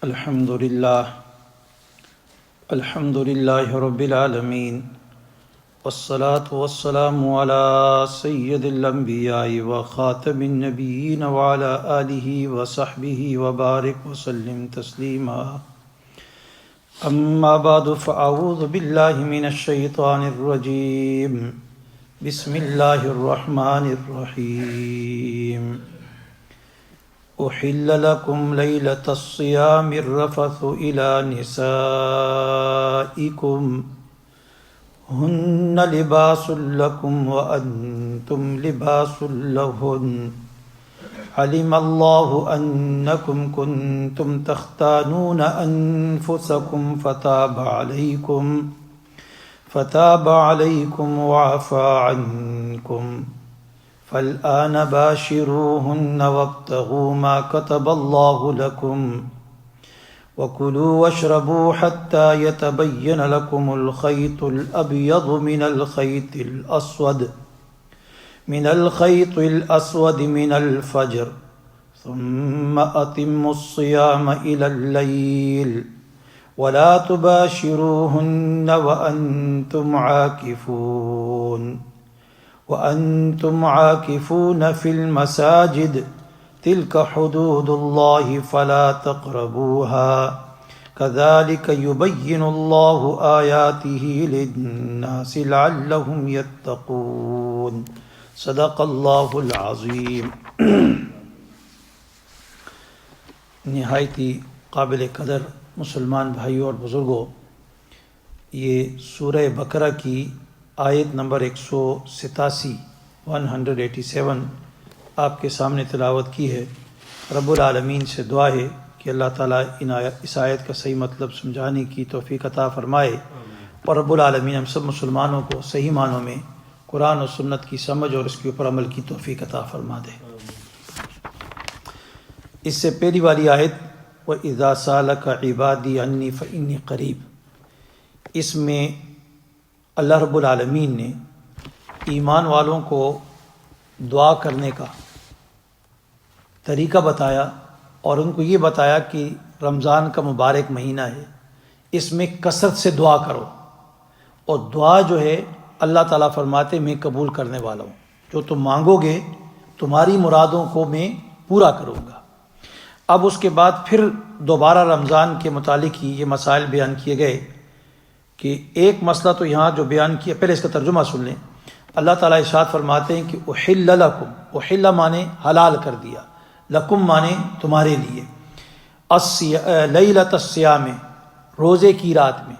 الحمد لله رب العالمين والصلاة والسلام على سيد الأنبياء وخاتم النبيين وعلى آله وصحبه وبارك وسلم تسليما أما بعد فأعوذ بالله من الشيطان الرجيم بسم الله الرحمن الرحيم أحل لكم ليلة الصيام الرفث إلى نسائكم هن لباس لكم وأنتم لباس لهن علم الله أنكم كنتم تختانون أنفسكم فتاب عليكم وعفى عنكم فالآن باشروهن وابتغوا ما كتب الله لكم وكلوا واشربوا حتى يتبين لكم الخيط الأبيض من الخيط الأسود من الفجر ثم أتموا الصيام إلى الليل ولا تباشروهن وأنتم عاكفون في المساجد تلك حدود الله فلا تقربوها كذلك يبين الله آياته للناس لعلهم يتقون صدق اللہ العظیم۔ نہایتی قابل قدر مسلمان بھائیوں اور بزرگوں، یہ سورہ بقرہ کی آیت نمبر 187 آپ کے سامنے تلاوت کی ہے۔ رب العالمین سے دعا ہے کہ اللہ تعالیٰ اس آیت کا صحیح مطلب سمجھانے کی توفیق عطا فرمائے، اور رب العالمین ہم سب مسلمانوں کو صحیح معنوں میں قرآن و سنت کی سمجھ اور اس کے اوپر عمل کی توفیق عطا فرما دے۔ اس سے پہلی والی آیت وَإِذَا سَأَلَكَ عِبَادِي عَنِّي فَإِنِّي قَرِيبٌ، اس میں اللہ رب العالمین نے ایمان والوں کو دعا کرنے کا طریقہ بتایا، اور ان کو یہ بتایا کہ رمضان کا مبارک مہینہ ہے، اس میں کثرت سے دعا کرو، اور دعا جو ہے اللہ تعالیٰ فرماتے میں قبول کرنے والا ہوں، جو تم مانگو گے تمہاری مرادوں کو میں پورا کروں گا۔ اب اس کے بعد پھر دوبارہ رمضان کے متعلق ہی یہ مسائل بیان کیے گئے کہ ایک مسئلہ تو یہاں جو بیان کیا، پہلے اس کا ترجمہ سن لیں۔ اللہ تعالیٰ ارشاد فرماتے ہیں کہ احل لکم، احل مانے حلال کر دیا، لکم مانے تمہارے لیے، لیلۃ الصیام روزے کی رات میں،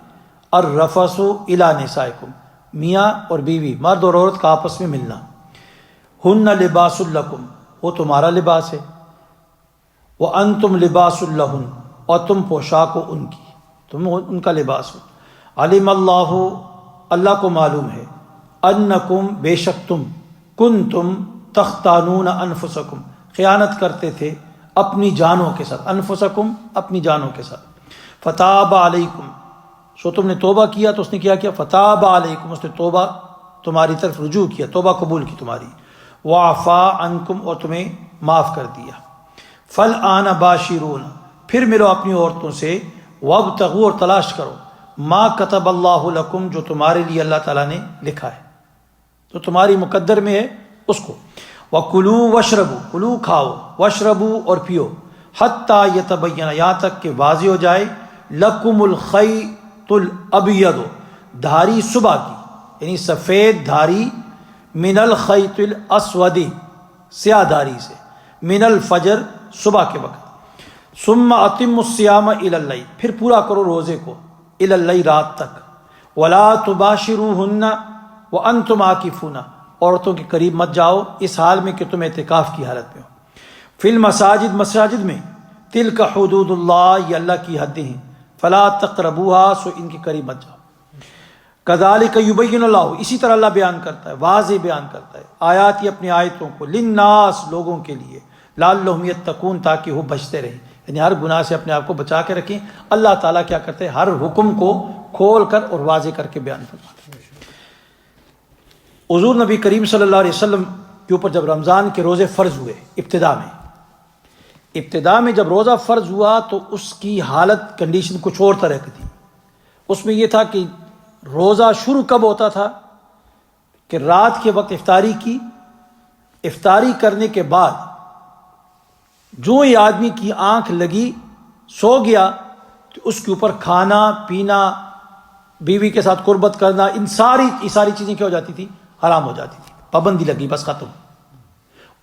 الرفث الی نسائکم میاں اور بیوی، مرد اور عورت کا آپس میں ملنا، ہن لباس لکم وہ تمہارا لباس ہے، وانتم لباس لہن اور تم پوشاک ہو ان کی، تم ان کا لباس ہو۔ علم اللہ اللہ کو معلوم ہے، انکم بے شک تم، کنتم تختانون انفسکم خیانت کرتے تھے اپنی جانوں کے ساتھ، انفسکم اپنی جانوں کے ساتھ، فتاب علیکم سو تم نے توبہ کیا تو اس نے کیا فتاب علیکم اس نے توبہ تمہاری طرف رجوع کیا، توبہ قبول کی تمہاری، وعفا عنکم اور تمہیں معاف کر دیا، فالآن باشرون پھر ملو اپنی عورتوں سے، وابتغوا اور تلاش کرو، ما کتب اللہ لکم جو تمہارے لیے اللہ تعالیٰ نے لکھا ہے، تو تمہاری مقدر میں ہے اس کو، وَكُلُوا وَاشْرَبُوا کلو کھاؤ، وَاشْرَبُوا اور پیو، حتیٰ یتبین یہاں تک کہ واضح ہو جائے، لَكُمُ الْخَيْطُ الْأَبْيَضُ دھاری صبح کی، یعنی سفید دھاری، من الخیط الاسود سیاہ دھاری سے، من الفجر صبح کے وقت، ثم اتموا الصیام الی اللیل پھر پورا کرو روزے کو، الی اللیل رات تک، ولا تباشروہن وانتم عاکفون عورتوں کے قریب مت جاؤ اس حال میں کہ تم اعتکاف کی حالت میں ہو، فی المساجد مساجد میں، تلک حدود اللہ یہ اللہ کی حدیں ہیں، فلا تقربوها سو ان کے قریب مت جاؤ، کذالک یبین اللہ اسی طرح اللہ بیان کرتا ہے، واضح بیان کرتا ہے آیات اپنی آیتوں کو، للناس لوگوں کے لیے، لعلہم یتقون تاکہ وہ بچتے رہیں، یعنی ہر گناہ سے اپنے آپ کو بچا کے رکھیں۔ اللہ تعالیٰ کیا کرتے ہیں، ہر حکم کو کھول کر اور واضح کر کے بیان فرماتے ہیں۔ حضور نبی کریم صلی اللہ علیہ وسلم کے اوپر جب رمضان کے روزے فرض ہوئے ابتدا میں، ابتدا میں جب روزہ فرض ہوا تو اس کی حالت کنڈیشن کچھ اور طرح کی تھی. اس میں یہ تھا کہ روزہ شروع کب ہوتا تھا کہ رات کے وقت افطاری کی، افطاری کرنے کے بعد جو یہ آدمی کی آنکھ لگی سو گیا تو اس کے اوپر کھانا پینا، بیوی کے ساتھ قربت کرنا، ان ساری چیزیں کیا ہو جاتی تھی؟ حرام ہو جاتی تھی. پابندی لگی، بس ختم.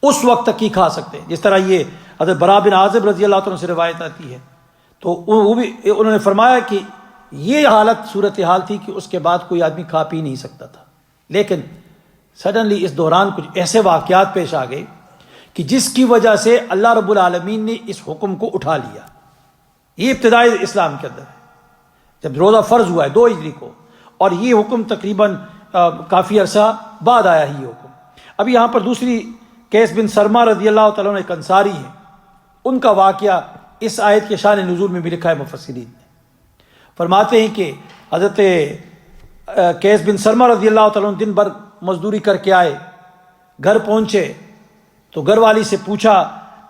اس وقت تک ہی کھا سکتے ہیں. جس طرح یہ حضرت براء بن عازب رضی اللہ عنہ سے روایت آتی ہے تو وہ بھی انہوں نے فرمایا کہ یہ حالت صورتحال تھی کہ اس کے بعد کوئی آدمی کھا پی نہیں سکتا تھا. لیکن سڈنلی اس دوران کچھ ایسے واقعات پیش آ گئے کہ جس کی وجہ سے اللہ رب العالمین نے اس حکم کو اٹھا لیا. یہ ابتدائی اسلام کے اندر ہے جب روزہ فرض ہوا ہے 2 ہجری کو، اور یہ حکم تقریباً کافی عرصہ بعد آیا ہی یہ حکم. اب یہاں پر دوسری قیس بن سرما رضی اللہ تعالیٰ عنہ ایک انصاری ہیں، ان کا واقعہ اس آیت کے شان نزول میں بھی لکھا ہے مفسرین نے. فرماتے ہیں کہ حضرت قیس بن سرما رضی اللہ تعالیٰ عنہ دن بھر مزدوری کر کے آئے، گھر پہنچے تو گھر والی سے پوچھا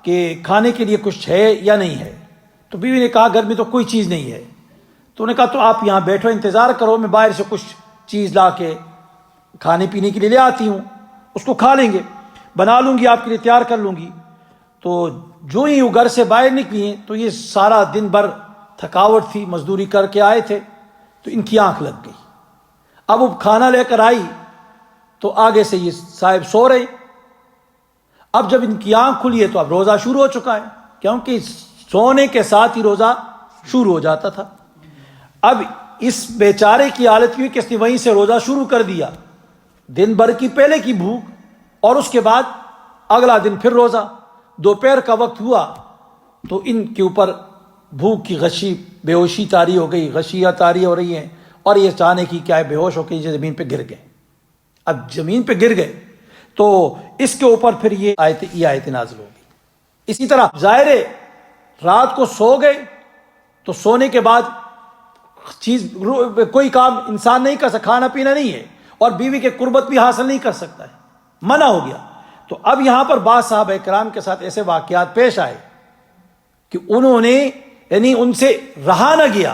کہ کھانے کے لیے کچھ ہے یا نہیں ہے. تو بیوی نے کہا گھر میں تو کوئی چیز نہیں ہے. تو انہوں نے کہا تو آپ یہاں بیٹھو، انتظار کرو، میں باہر سے کچھ چیز لا کے کھانے پینے کے لیے لے آتی ہوں، اس کو کھا لیں گے، بنا لوں گی، آپ کے لیے تیار کر لوں گی. تو جو ہی وہ گھر سے باہر نکلی ہیں تو یہ سارا دن بھر تھکاوٹ تھی، مزدوری کر کے آئے تھے، تو ان کی آنکھ لگ گئی. اب وہ کھانا لے کر آئی تو آگے سے یہ صاحب سو رہے. اب جب ان کی آنکھ کھلی ہے تو اب روزہ شروع ہو چکا ہے، کیونکہ سونے کے ساتھ ہی روزہ شروع ہو جاتا تھا. اب اس بیچارے کی حالت یہ کہ اس نے وہیں سے روزہ شروع کر دیا، دن بھر کی پہلے کی بھوک، اور اس کے بعد اگلا دن پھر روزہ. دوپہر کا وقت ہوا تو ان کے اوپر بھوک کی غشی، بے ہوشی طاری ہو گئی، غشیاں طاری ہو رہی ہیں، اور یہ چاہنے کی کیا ہے، بے ہوش ہو کے زمین پہ گر گئے. اب زمین پہ گر گئے تو اس کے اوپر پھر یہ آیت نازل ہوگی. اسی طرح ظاہر ہے رات کو سو گئے تو سونے کے بعد کوئی کام انسان نہیں کر سکتا، کھانا پینا نہیں ہے، اور بیوی کے قربت بھی حاصل نہیں کر سکتا ہے، منع ہو گیا. تو اب یہاں پر بعض صحابہ کرام کے ساتھ ایسے واقعات پیش آئے کہ انہوں نے یعنی ان سے رہا نہ گیا،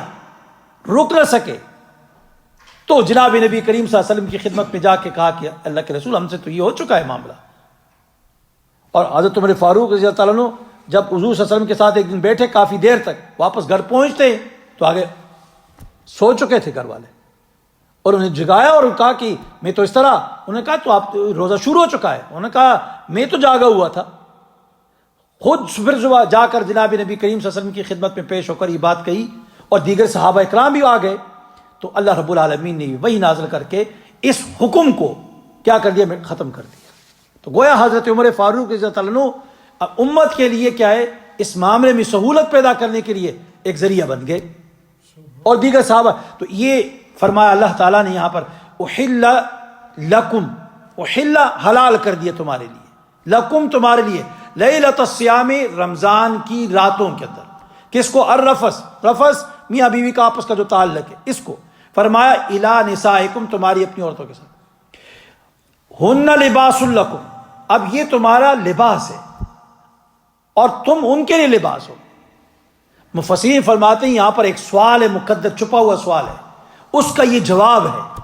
رک نہ سکے، تو جناب نبی کریم صلی اللہ علیہ وسلم کی خدمت میں جا کے کہا کہ اللہ کے رسول ہم سے تو یہ ہو چکا ہے معاملہ. اور حضرت عمر فاروق رضی اللہ عنہ جب حضور صلی اللہ علیہ وسلم کے ساتھ ایک دن بیٹھے کافی دیر تک، واپس گھر پہنچتے تو آگے سو چکے تھے گھر والے، اور انہیں جگایا اور کہا کہ میں تو اس طرح، انہوں نے کہا تو آپ روزہ شروع ہو چکا ہے. انہوں نے کہا میں تو جاگا ہوا تھا. خود پھر صبح جا کر جناب نبی کریم صلی اللہ علیہ وسلم کی خدمت میں پیش ہو کر یہ بات کہی، اور دیگر صحابہ اکرام بھی آ گئے. تو اللہ رب العالمین نے وہی نازل کر کے اس حکم کو کیا کر دیا، ختم کر دیا. تو گویا حضرت عمر فاروق رضی اللہ عنہ امت کے لیے کیا ہے، اس معاملے میں سہولت پیدا کرنے کے لیے ایک ذریعہ بن گئے، اور دیگر صحابہ. تو یہ فرمایا اللہ تعالیٰ نے یہاں پر احل لکم، احل حلال کر دیا تمہارے لیے، لکم تمہارے لیے، لیلۃ الصیام رمضان کی راتوں کے اندر. کس کو؟ الرفث، رفث میاں بیوی کا آپس کا جو تعلق ہے، اس کو فرمایا الی نسائکم، تمہاری اپنی عورتوں کے ساتھ. ہن لباس لکم، اب یہ تمہارا لباس ہے اور تم ان کے لیے لباس ہو. مفسرین فرماتے ہیں یہاں پر ایک سوال ہے مقدر، چھپا ہوا سوال ہے، اس کا یہ جواب ہے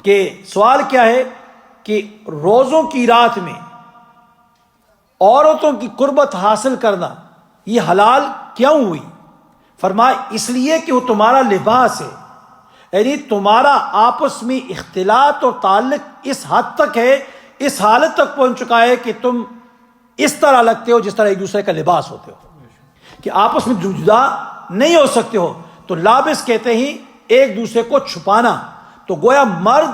کہ سوال کیا ہے کہ روزوں کی رات میں عورتوں کی قربت حاصل کرنا یہ حلال کیوں ہوئی؟ فرمایا اس لیے کہ وہ تمہارا لباس ہے، یعنی تمہارا آپس میں اختلاط اور تعلق اس حد تک ہے، اس حالت تک پہنچ چکا ہے کہ تم اس طرح لگتے ہو جس طرح ایک دوسرے کا لباس ہوتے ہو، کہ آپس میں جدا نہیں ہو سکتے ہو. تو لابس کہتے ہیں ایک دوسرے کو چھپانا. تو گویا مرد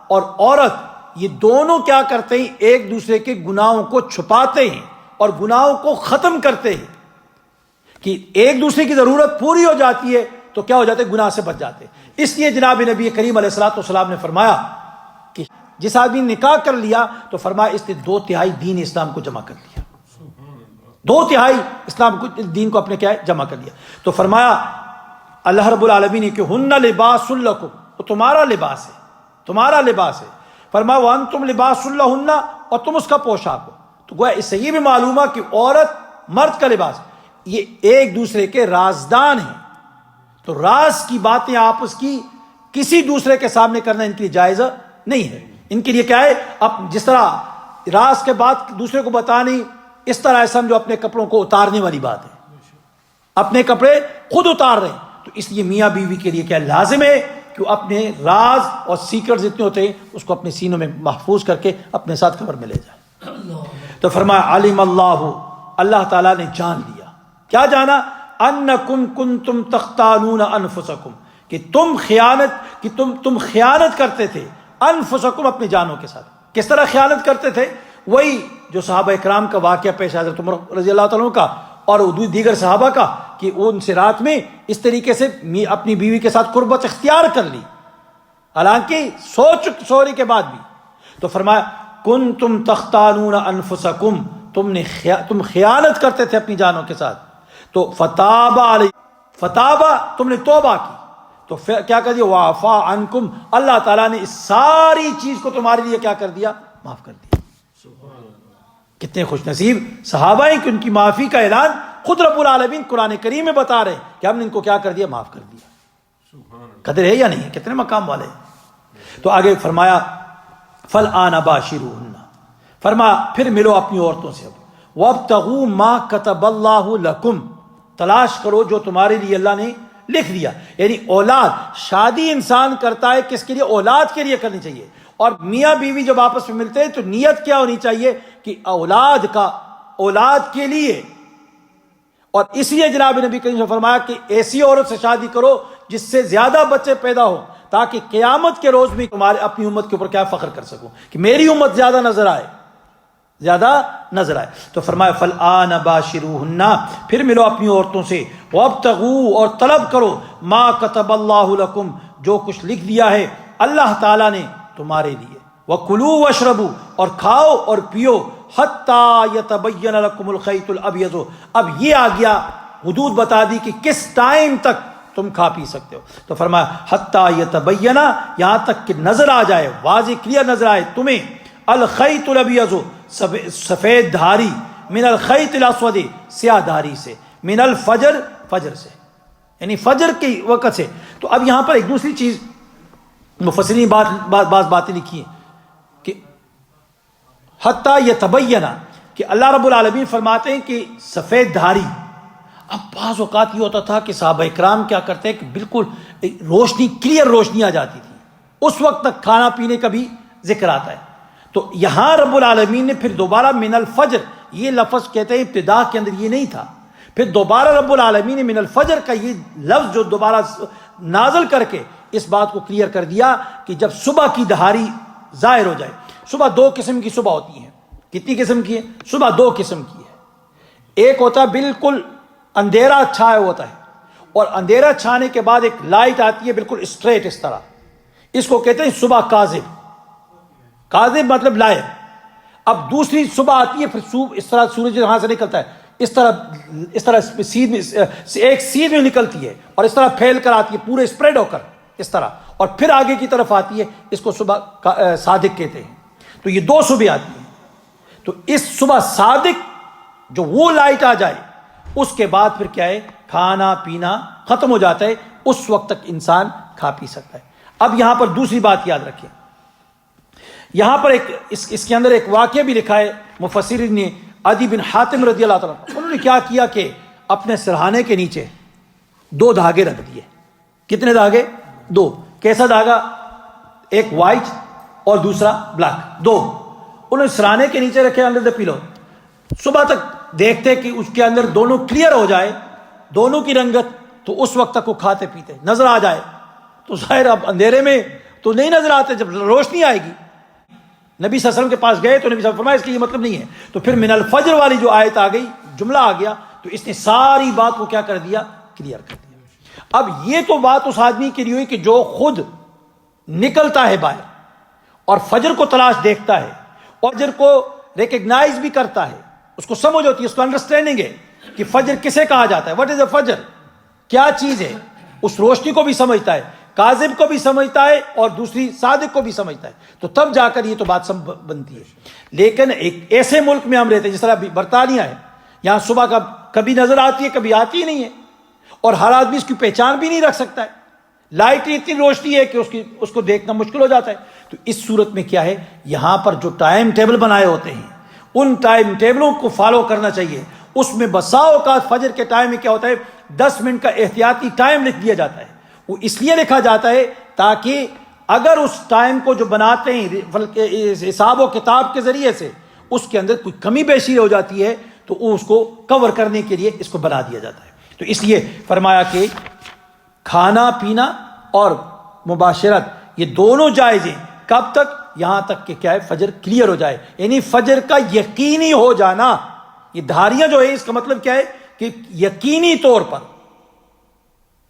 اور عورت یہ دونوں کیا کرتے ہیں، ایک دوسرے کے گناہوں کو چھپاتے ہیں اور گناہوں کو ختم کرتے ہیں، کہ ایک دوسرے کی ضرورت پوری ہو جاتی ہے تو کیا ہو جاتے ہیں، گناہ سے بچ جاتے ہیں. اس لیے جناب نبی کریم علیہ الصلوۃ والسلام نے فرمایا کہ جس آدمی نے نکاح کر لیا تو فرمایا اس نے 2/3 دین اسلام کو جمع کر لیا، 2/3 اسلام کو، دین کو اپنے کیا ہے، جمع کر لیا. تو فرمایا اللہ رب العالمین نے کہ ہن لباس لکم، وہ تمہارا لباس ہے، تمہارا لباس ہے. فرمایا وانتم لباس لہن، اور تم اس کا پوشاک ہو. تو گویا اس سے یہ بھی معلوم ہے کہ عورت مرد کا لباس. یہ ایک دوسرے کے رازدان ہیں، تو راز کی باتیں آپس کی کسی دوسرے کے سامنے کرنا ان کے لیے جائز نہیں ہے۔ ان کے لیے کیا ہے، اب جس طرح راز کے بات دوسرے کو بتانی، اس طرح سمجھو اپنے کپڑوں کو اتارنے والی بات ہے، اپنے کپڑے خود اتار رہے ہیں۔ تو اس لیے میاں بیوی کے لیے کیا لازم ہے کہ وہ اپنے راز اور سیکرٹ جتنے ہوتے ہیں اس کو اپنے سینوں میں محفوظ کر کے اپنے ساتھ قبر میں لے جائے۔ تو فرمایا علم اللہ، اللہ تعالیٰ نے جان لیا، کیا جانا، انکم کنتم تختانون انفسکم، کہ تم خیانت کرتے تھے، انفسکم اپنی جانوں کے ساتھ۔ کس طرح خیانت کرتے تھے؟ وہی جو صحابہ اکرام کا واقعہ پیش ہے، حضرت عمر رضی اللہ تعالیٰ عنہ کا اور دیگر صحابہ کا، کہ ان سے رات میں اس طریقے سے اپنی بیوی کے ساتھ قربت اختیار کر لی، حالانکہ سونے کے بعد بھی۔ تو فرمایا کنتم تختانون انفسکم، تم خیانت کرتے تھے اپنی جانوں کے ساتھ، تو فتابا تم نے توبہ کی، تو کیا کر دیا، وعفا عنکم، اللہ تعالیٰ نے اس ساری چیز کو تمہارے لیے کیا کر دیا، معاف کر دیا۔ کتنے خوش نصیب صحابہ ہیں کہ ان کی معافی کا اعلان خود رب العالمین قرآن کریم میں بتا رہے ہیں کہ ہم نے ان کو کیا کر دیا، معاف کر دیا۔ قدر ہے یا نہیں ہے؟ کتنے مقام والے ہیں۔ تو آگے فرمایا فالآن باشروہن، فرمایا پھر ملو اپنی عورتوں سے، اب وابتغوا ما کتب اللہ لکم، تلاش کرو جو تمہارے لیے اللہ نے لکھ دیا، یعنی اولاد۔ شادی انسان کرتا ہے کس کے لیے؟ اولاد کے لیے کرنی چاہیے، اور میاں بیوی جب آپس میں ملتے ہیں تو نیت کیا ہونی چاہیے کہ اولاد کے لیے۔ اور اس لیے جناب نبی کریم نے فرمایا کہ ایسی عورت سے شادی کرو جس سے زیادہ بچے پیدا ہوں، تاکہ قیامت کے روز میں تمہارے اپنی امت کے اوپر کیا فخر کر سکو کہ میری امت زیادہ نظر آئے۔ تو فرمایا فالآن باشروہن، پھر ملو اپنی عورتوں سے، وابتغوا، اور طلب کرو، ما کتب اللہ لکم، جو کچھ لکھ دیا ہے اللہ تعالیٰ نے تمہارے لیے، وکلوا واشربوا، اور کھاؤ اور پیو، حتی یتبین لکم الخیط الابیض، اب یہ آ گیا حدود بتا دی کہ کس ٹائم تک تم کھا پی سکتے ہو۔ تو فرمایا حتی یتبین، یہاں تک کہ نظر آ جائے، واضح کلیئر نظر آئے تمہیں، الخیط الابیض، سفید دھاری، من الخیط الاسود، سیاہ دھاری سے، من الفجر، فجر سے، یعنی فجر کے وقت سے۔ تو اب یہاں پر ایک دوسری چیز مفسرین بعض باتیں لکھی ہیں کہ حتی یتبین، کہ اللہ رب العالمین فرماتے ہیں کہ سفید دھاری۔ اب بعض اوقات یہ ہوتا تھا کہ صحابہ اکرام کیا کرتے ہیں کہ بالکل روشنی، کلیئر روشنی آ جاتی تھی، اس وقت تک کھانا پینے کا بھی ذکر آتا ہے۔ تو یہاں رب العالمین نے پھر دوبارہ من الفجر، یہ لفظ کہتے ہیں ابتدا کے اندر یہ نہیں تھا، پھر دوبارہ رب العالمین نے من الفجر کا یہ لفظ جو دوبارہ نازل کر کے اس بات کو کلیئر کر دیا کہ جب صبح کی دہاڑی ظاہر ہو جائے۔ صبح دو قسم کی صبح ہوتی ہیں، کتنی قسم کی ہے؟ صبح دو قسم کی ہے، ایک ہوتا ہے بالکل اندھیرا چھایا ہوتا ہے، اور اندھیرا چھانے کے بعد ایک لائٹ آتی ہے بالکل اسٹریٹ اس طرح، اس کو کہتے ہیں صبح کاذب، کاذب مطلب لائر۔ اب دوسری صبح آتی ہے، پھر اس طرح سورج یہاں سے نکلتا ہے، اس طرح ایک سیدھ میں نکلتی ہے اور اس طرح پھیل کر آتی ہے، پورے اسپریڈ ہو کر اس طرح، اور پھر آگے کی طرف آتی ہے، اس کو صبح صادق کہتے ہیں۔ تو یہ دو صبح آتی ہیں۔ تو اس صبح صادق جو وہ لائٹ آ جائے، اس کے بعد پھر کیا ہے، کھانا پینا ختم ہو جاتا ہے، اس وقت تک انسان کھا پی سکتا ہے۔ اب یہاں پر دوسری بات یاد رکھیں، یہاں پر اس کے اندر ایک واقعہ بھی لکھا ہے مفسرین نے، عدی بن حاتم رضی اللہ تعالیٰ عنہ، انہوں نے کیا کیا کہ اپنے سرہانے کے نیچے دو دھاگے رکھ دیے۔ کتنے دھاگے؟ دو۔ کیسا دھاگا؟ ایک وائٹ اور دوسرا بلیک، دو انہوں نے سرہانے کے نیچے رکھے انڈر دا پیلو۔ صبح تک دیکھتے کہ اس کے اندر دونوں کلیئر ہو جائے، دونوں کی رنگت، تو اس وقت تک وہ کھاتے پیتے، نظر آ جائے تو ظاہر اب اندھیرے میں تو نہیں نظر آتے، جب روشنی آئے گی۔ نبی صلی اللہ علیہ وسلم کے پاس گئے تو نبی صلی اللہ علیہ وسلم فرمایا اس کا یہ مطلب نہیں ہے، تو پھر من الفجر والی جو آیت آ گئی، جملہ آ گیا، تو اس نے ساری بات کو کیا کر دیا، کلیئر کر دیا۔ اب یہ تو بات اس آدمی کے لیے ہوئی کہ جو خود نکلتا ہے باہر اور فجر کو تلاش دیکھتا ہے، اور فجر کو ریکگنائز بھی کرتا ہے، اس کو سمجھ ہوتی ہے، اس کو انڈرسٹینڈنگ ہے کہ فجر کسے کہا جاتا ہے، واٹ از اے فجر، کیا چیز ہے، اس روشنی کو بھی سمجھتا ہے، کاذب کو بھی سمجھتا ہے اور دوسری صادق کو بھی سمجھتا ہے، تو تب جا کر یہ تو بات بنتی ہے۔ لیکن ایک ایسے ملک میں ہم رہتے ہیں جس طرح برطانیہ ہے، یہاں صبح کا کبھی نظر آتی ہے کبھی آتی ہی نہیں ہے، اور ہر آدمی اس کی پہچان بھی نہیں رکھ سکتا ہے، لائٹ اتنی روشنی ہے کہ اس کو دیکھنا مشکل ہو جاتا ہے۔ تو اس صورت میں کیا ہے، یہاں پر جو ٹائم ٹیبل بنائے ہوتے ہیں ان ٹائم ٹیبلوں کو فالو کرنا چاہیے۔ اس میں بسا اوقات فجر کے ٹائم میں کیا ہوتا ہے، 10 منٹ کا احتیاطی ٹائم لکھ دیا جاتا ہے۔ وہ اس لیے لکھا جاتا ہے تاکہ اگر اس ٹائم کو جو بناتے ہیں حساب و کتاب کے ذریعے سے اس کے اندر کوئی کمی بیشی ہو جاتی ہے تو اس کو کور کرنے کے لیے اس کو بنا دیا جاتا ہے۔ تو اس لیے فرمایا کہ کھانا پینا اور مباشرت یہ دونوں جائز ہیں، کب تک، یہاں تک کہ کیا ہے، فجر کلیئر ہو جائے، یعنی فجر کا یقینی ہو جانا۔ یہ دھاریاں جو ہے اس کا مطلب کیا ہے کہ یقینی طور پر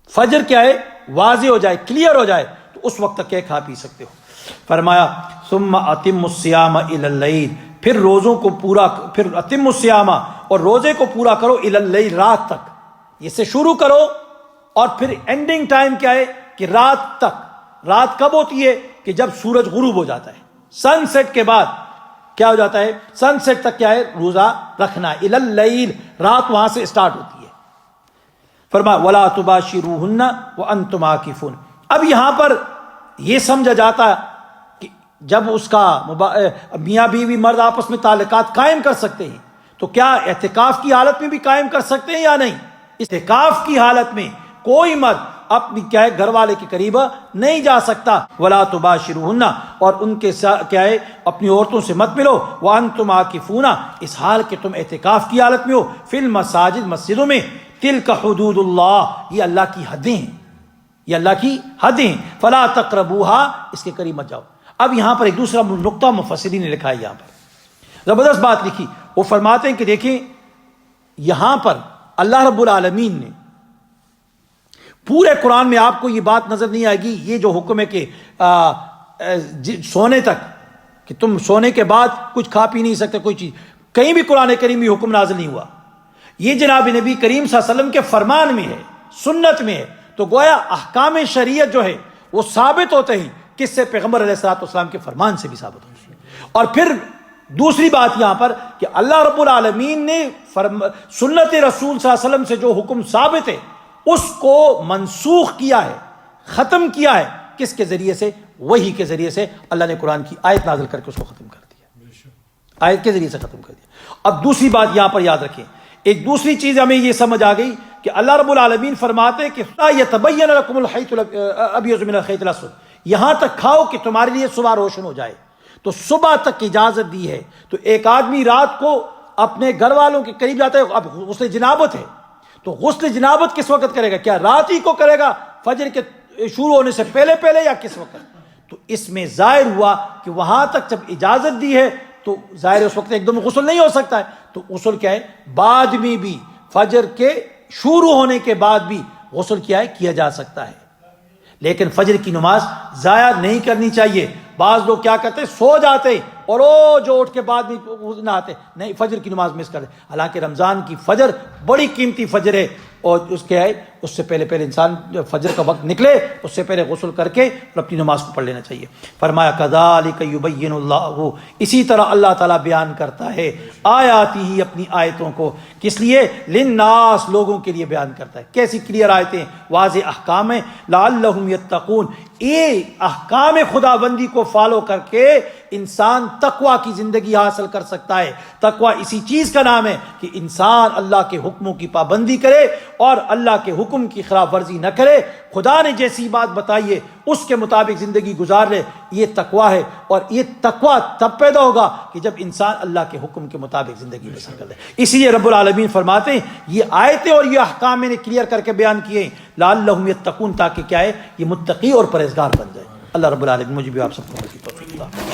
فجر کیا ہے، واضح ہو جائے، کلیئر ہو جائے، تو اس وقت تک کیا کھا پی سکتے ہو۔ فرمایا ثم اتم الصیام الی اللیل، پھر روزوں کو پورا، پھر اتم الصیام اور روزے کو پورا کرو الی اللیل، رات تک، اس سے شروع کرو اور پھر اینڈنگ ٹائم کیا ہے کہ رات تک۔ رات کب ہوتی ہے کہ جب سورج غروب ہو جاتا ہے، سن سیٹ کے بعد کیا ہو جاتا ہے، سن سیٹ تک کیا ہے، روزہ رکھنا ہے، الی اللیل، رات وہاں سے اسٹارٹ ہوتی ہے۔ فرمایا ولا تباشروہن وانتم عاکفون۔ اب یہاں پر یہ سمجھا جاتا کہ جب اس کا میاں بیوی مرد آپس میں تعلقات قائم کر سکتے ہیں تو کیا اعتکاف کی حالت میں بھی قائم کر سکتے ہیں یا نہیں؟ اعتکاف کی حالت میں کوئی مرد اپنی کیا ہے گھر والے کے قریب نہیں جا سکتا۔ ولا تباشروہن، اور ان کے ساتھ کیا ہے اپنی عورتوں سے مت ملو، وانتم عاکفون، اس حال کہ تم اعتکاف کی حالت میں ہو، فی المساجد، مسجدوں میں، تلک حدود اللہ، یہ اللہ کی حدیں ہیں، یہ اللہ کی حدیں، فلا تقربوها، اس کے قریب مت جاؤ۔ اب یہاں پر ایک دوسرا نقطہ مفسرین نے لکھا ہے، یہاں پر زبردست بات لکھی۔ وہ فرماتے ہیں کہ دیکھیں یہاں پر اللہ رب العالمین نے پورے قرآن میں آپ کو یہ بات نظر نہیں آئے گی، یہ جو حکم ہے کہ سونے تک، کہ تم سونے کے بعد کچھ کھا پی نہیں سکتے کوئی چیز، کہیں بھی قرآن کریم یہ حکم نازل نہیں ہوا۔ یہ جناب نبی کریم صلی اللہ علیہ وسلم کے فرمان میں ہے، سنت میں ہے، تو گویا احکام شریعت جو ہے وہ ثابت ہوتے ہیں کس سے، پیغمبر علیہ الصلوۃ والسلام کے فرمان سے بھی ثابت ہوتے ہیں۔ اور پھر دوسری بات یہاں پر کہ اللہ رب العالمین نے سنت رسول صلی اللہ علیہ وسلم سے جو حکم ثابت ہے اس کو منسوخ کیا ہے، ختم کیا ہے، کس کے ذریعے سے؟ وحی کے ذریعے سے۔ اللہ نے قرآن کی آیت نازل کر کے اس کو ختم کر دیا، آیت کے ذریعے سے ختم کر دیا۔ اب دوسری بات یہاں پر یاد رکھیں، ایک دوسری چیز ہمیں یہ سمجھ آ گئی کہ اللہ رب العالمین فرماتے ہیں کہ یتبین لکم الخیط الابیض من الخیط الاسود، یہاں تک کھاؤ کہ تمہارے لیے صبح روشن ہو جائے۔ تو صبح تک اجازت دی ہے۔ تو ایک آدمی رات کو اپنے گھر والوں کے قریب جاتا ہے، اب غسل جنابت ہے، تو غسل جنابت کس وقت کرے گا؟ کیا رات ہی کو کرے گا فجر کے شروع ہونے سے پہلے پہلے، یا کس وقت؟ تو اس میں ظاہر ہوا کہ وہاں تک جب اجازت دی ہے تو ظاہر اس وقت ایک دم غسل نہیں ہو سکتا ہے، تو غسل کیا ہے، بعد میں بھی، فجر کے شروع ہونے کے بعد بھی غسل کیا ہے، کیا جا سکتا ہے۔ لیکن فجر کی نماز ضائع نہیں کرنی چاہیے۔ بعض لوگ کیا کرتے، سو جاتے اور جو اٹھ کے بعد بھی نہ آتے، نہیں، فجر کی نماز مس کر دے۔ حالانکہ رمضان کی فجر بڑی قیمتی فجر ہے، اور اس کے ہے اس سے پہلے انسان جب فجر کا وقت نکلے اس سے پہلے غسل کر کے اور اپنی نماز کو پڑھ لینا چاہیے۔ فرمایا کذالک یبین اللہ، اسی طرح اللہ تعالیٰ بیان کرتا ہے آیاتی ہی، اپنی آیتوں کو، کس لیے؟ للناس، لوگوں کے لیے بیان کرتا ہے۔ کیسی کلیئر آیتیں، واضح احکام ہیں، لعلہم یتقون، یہ احکام خدا بندی کو فالو کر کے انسان تقوی کی زندگی حاصل کر سکتا ہے۔ تقوی اسی چیز کا نام ہے کہ انسان اللہ کے حکموں کی پابندی کرے اور اللہ کے حکم کی خلاف ورزی نہ کرے، خدا نے جیسی بات بتائی ہے اس کے مطابق زندگی گزار لے، یہ تقوی ہے۔ اور یہ تقوی تب پیدا ہوگا کہ جب انسان اللہ کے حکم کے مطابق زندگی بسر کر لے۔ اسی لیے رب العالمین فرماتے ہیں یہ آیتیں اور یہ احکام میں نے کلیئر کر کے بیان کیے ہیں، لعلہم یتقون، تاکہ کیا ہے، یہ متقی اور پرہیزگار بن جائے۔ اللہ رب العالمین مجھے بھی آپ سب کو توفیق عطا فرمائے۔